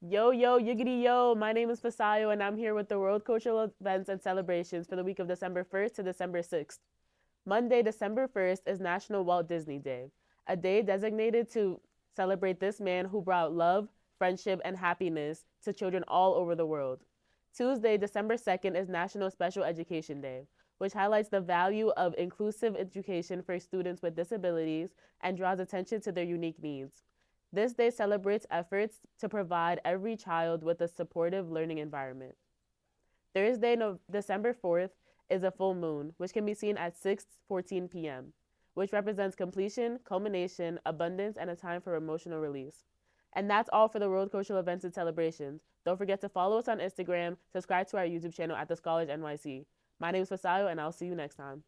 Yo, yo, yiggity yo. My name is Fasayo, and I'm here with the World Cultural Events and Celebrations for the week of December 1st to December 6th. Monday, December 1st is National Walt Disney Day, a day designated to celebrate this man who brought love, friendship, and happiness to children all over the world. Tuesday, December 2nd is National Special Education Day, which highlights the value of inclusive education for students with disabilities and draws attention to their unique needs. This day celebrates efforts to provide every child with a supportive learning environment. Thursday, December 4th, is a full moon, which can be seen at 6:14 p.m., which represents completion, culmination, abundance, and a time for emotional release. And that's all for the World Cultural Events and Celebrations. Don't forget to follow us on Instagram, subscribe to our YouTube channel at TheScholarsNYC. My name is Fasayo, and I'll see you next time.